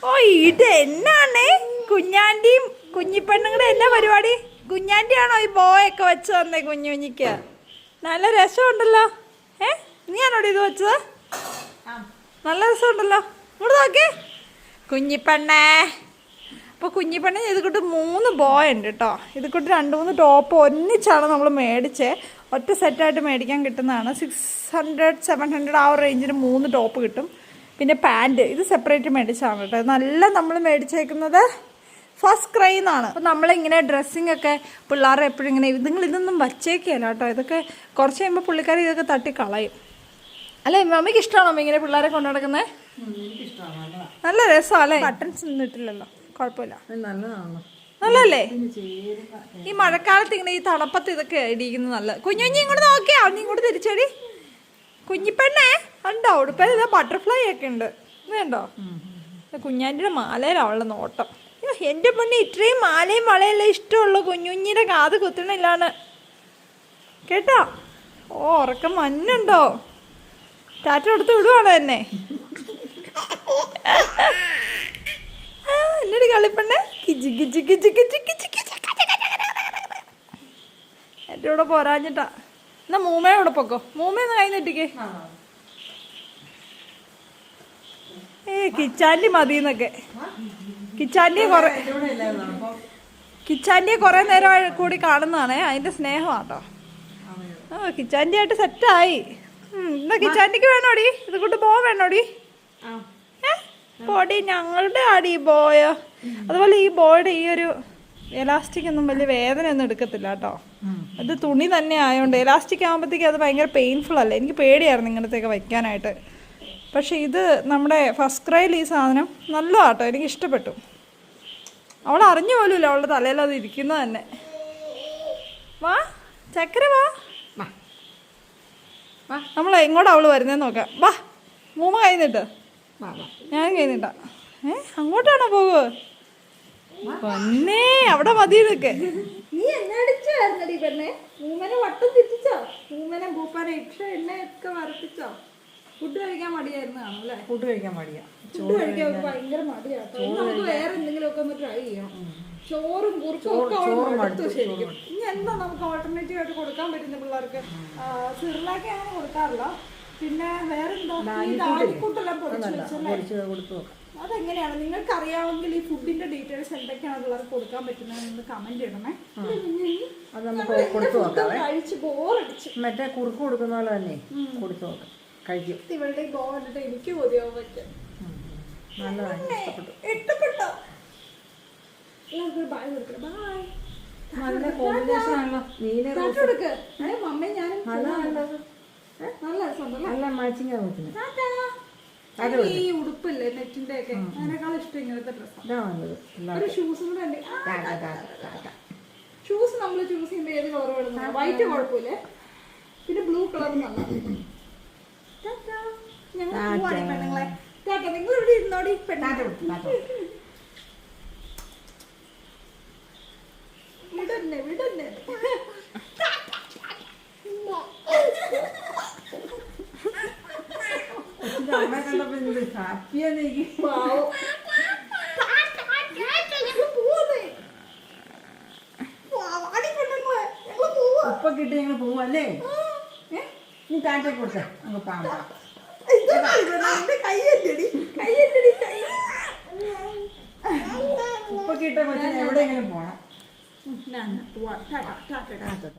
ഓ ഇത് എന്നാണേ കുഞ്ഞാൻ്റെയും കുഞ്ഞിപ്പെണ്ണുങ്ങളുടെ എന്നാ പരിപാടി? കുഞ്ഞാൻ്റെയാണോ ഈ ബോയൊക്കെ വെച്ച് തന്നേ കുഞ്ഞു കുഞ്ഞിക്ക്? നല്ല രസമുണ്ടല്ലോ. നീയാണോടി ഇത് വെച്ചത്? നല്ല രസമുണ്ടല്ലോ. ഇങ്ങോട്ട് നോക്കേ കുഞ്ഞിപ്പെണ്ണേ. അപ്പോൾ കുഞ്ഞിപ്പെണ്ണ ഇത് കൂട്ട് 3 ബോയ് ഉണ്ട് കേട്ടോ. ഇത് കൂട്ട് 2-3 ടോപ്പ് ഒന്നിച്ചാണ് നമ്മൾ മേടിച്ചത്. ഒറ്റ സെറ്റായിട്ട് മേടിക്കാൻ കിട്ടുന്നതാണ്. 600-700 ആ ഒരു റേഞ്ചിന് 3 ടോപ്പ് കിട്ടും. പിന്നെ പാൻറ്റ് ഇത് സെപ്പറേറ്റ് മേടിച്ചാണ് കേട്ടോ. നല്ല നമ്മൾ മേടിച്ചേക്കുന്നത് ഫസ്റ്റ് ക്രൈ എന്നാണ്. അപ്പോൾ നമ്മളിങ്ങനെ ഡ്രസ്സിങ് ഒക്കെ പിള്ളേരെ എപ്പോഴും ഇങ്ങനെ ഇതൊന്നും വച്ചേക്കല്ല കേട്ടോ. ഇതൊക്കെ കുറച്ച് കഴിയുമ്പോൾ പുള്ളിക്കാരി ഇതൊക്കെ തട്ടി കളയും. അല്ലേ മമ്മിക്ക് ഇഷ്ടമാണോ അമ്മ ഇങ്ങനെ പിള്ളേരെ കൊണ്ടു നടക്കുന്നത്? നല്ല രസമാണ് അല്ലേ? ബട്ടൺസ് ഒന്നും ഇട്ടില്ലല്ലോ, കുഴപ്പമില്ല. നല്ലല്ലേ? ഈ മഴക്കാലത്ത് ഇങ്ങനെ ഈ തണുപ്പത്ത് ഇതൊക്കെ ഇടിക്കുന്നത് നല്ല. കുഞ്ഞുഞ്ഞി ഇങ്ങോട്ട് നോക്കിയാ നീ ഇങ്ങോട്ട് തിരിച്ചടി. കുഞ്ഞിപ്പെണ്ണേ ഉണ്ടോ ഉടുപ്പ? ഇതാ ബട്ടർഫ്ലൈ ഒക്കെ ഉണ്ട്. ഇതുണ്ടോ? കുഞ്ഞാൻ്റെ മാലയിലാണ് അവളുടെ നോട്ടം. എൻ്റെ പൊന്നെ ഇത്രയും മാലയും വളയെല്ലാം ഇഷ്ടമുള്ളൂ. കുഞ്ഞുഞ്ഞിയുടെ കാത് കുത്തണില്ലാണ് കേട്ടോ. ഓ ഉറക്കം മഞ്ഞുണ്ടോ? ടാറ്റ കൊടുത്ത് വിടുവാണോ എന്നെ? എന്നോട് കളിപ്പെണ്ണേ കിച്ചി കിച്ചി കിച്ചി കിച്ചി കിച്ചി കിച്ചി. എൻ്റെ കൂടെ പോരാഞ്ഞിട്ടാ. എന്നാ മൂമ്മയുടെ കൂടെ പൊക്കോ. മൂമ്മയൊന്ന് കൈ നെട്ടിക്കേ. കിച്ചാൻ്റെ മതിന്നൊക്കെ. കിച്ചാൻ്റെ കുറേ നേരം കൂടി കാണുന്നതാണേ. അതിൻ്റെ സ്നേഹമാട്ടോ. കിച്ചാൻ്റെ ആയിട്ട് സെറ്റായി. എന്നാ കിച്ചാൻ്റെക്ക് വേണോടി? ഇത് കൂട്ട് ബോ വേണോടി? ബോഡി ഞങ്ങളുടെ ആടി ഈ ബോയ്. അതുപോലെ ഈ ബോയുടെ ഈ ഒരു എലാസ്റ്റിക് ഒന്നും വലിയ വേദനയൊന്നും എടുക്കത്തില്ല കേട്ടോ. അത് തുണി തന്നെ ആയതുകൊണ്ട് എലാസ്റ്റിക് ആകുമ്പോഴത്തേക്ക് അത് ഭയങ്കര പെയിൻഫുൾ അല്ലേ. എനിക്ക് പേടിയായിരുന്നു ഇങ്ങനത്തെയൊക്കെ വയ്ക്കാനായിട്ട്. പക്ഷേ ഇത് നമ്മുടെ ഫസ്റ്റ് ക്രൈയിൽ ഈ സാധനം നല്ലതാട്ടോ. എനിക്ക് ഇഷ്ടപ്പെട്ടു. അവൾ അറിഞ്ഞു പോലുമില്ല അവളുടെ തലയിൽ അത് ഇരിക്കുന്നത് തന്നെ. വാ ചക്കര വാ. നമ്മൾ എങ്ങോട്ടാണ് അവള് വരുന്നതെന്ന് നോക്കാം. വാ മൂമ്മ കഴിഞ്ഞിട്ട് ഞാൻ കഴിഞ്ഞിട്ടാ. അങ്ങോട്ടാണോ പോകുക? പൊന്നേ അവിടെ മതി നിൽക്കെ. നീ എന്നടിച്ചായിരുന്നടി പെണ്ണെ. മൂമ്മനെ വട്ടം തിരിച്ചോ? മൂമ്മനെ ഭൂപ്പാനെ ഇക്ഷ എണ്ണയൊക്കെ വരപ്പിച്ചോ? ഫുഡ് കഴിക്കാൻ മടിയായിരുന്നു കാണും അല്ലേ? ഫുഡ് കഴിക്കാൻ മടിയാ. ഫുഡ് കഴിക്കാൻ ഭയങ്കര മടിയാട്ടോ. നമുക്ക് വേറെ എന്തെങ്കിലുമൊക്കെ ഒന്ന് ട്രൈ ചെയ്യാം. ചോറും കുറുക്കും ഒക്കെ അടുത്ത് ശരിക്കും. ഇനി എന്താ നമുക്ക് ഓൾട്ടർനേറ്റീവ് ആയിട്ട് കൊടുക്കാൻ പറ്റുന്ന പിള്ളേർക്ക്? സിറിലാക്കി അങ്ങനെ കൊടുക്കാറില്ല. പിന്നെ വേറെന്താ ഈ ദാരിക്കൂട്ടെല്ലാം പൊടിച്ചു വെച്ചല്ലേ? അതെങ്ങനെയാണ് നിങ്ങൾക്ക് അറിയാമെങ്കിൽ ഈ ഫുഡിന്റെ ഡീറ്റെയിൽസ് എന്തൊക്കെയാണ് പിള്ളേർക്ക് കൊടുക്കാൻ പറ്റുന്നതെന്ന് കമന്റ് ഇടണേ. കഴിച്ച് ബോറടിച്ച് മറ്റേ കുറുക്ക് കൊടുക്കുന്ന പോലെ തന്നെ കൊടുത്തു നോക്കാം. കഴിക്കും. ഇവളുടെ ബോൾ ഇട്ടിട്ട് എനിക്ക് കൊതിയാവും പറ്റും. ഇഷ്ടപ്പെട്ടോ? ഈ ഉടുപ്പില്ലേ നെറ്റിന്റെ ഒക്കെ അതിനേക്കാൾ ഇഷ്ടം ഇങ്ങനത്തെ ഡ്രസ്സാണ്. ഷൂസും കൂടെ ഉണ്ട്. ഷൂസ് നമ്മൾ ചൂസ് ചെയ്യുമ്പോൾ ഏത് കളർ വേണം? വൈറ്റ് കുഴപ്പമില്ലേ? പിന്നെ ബ്ലൂ കളർ നല്ല. ഞങ്ങൾ പോവാണ് പെണ്ണുങ്ങളെ. ടാറ്റ. നിങ്ങൾ ഇവിടെ ഇരുന്നോടി പെണ്ണാറ്റ. വിടന്നെ വിടന്നെ. ഉപ്പൊക്കെ ഞങ്ങൾ പോവല്ലേ? നീ ടാറ്റ കൊടുത്ത അങ്ങ് പാമ്പ. ഉപ്പൊക്കെ ഇട്ട കൊച്ചിന് എവിടെയെങ്കിലും പോണം.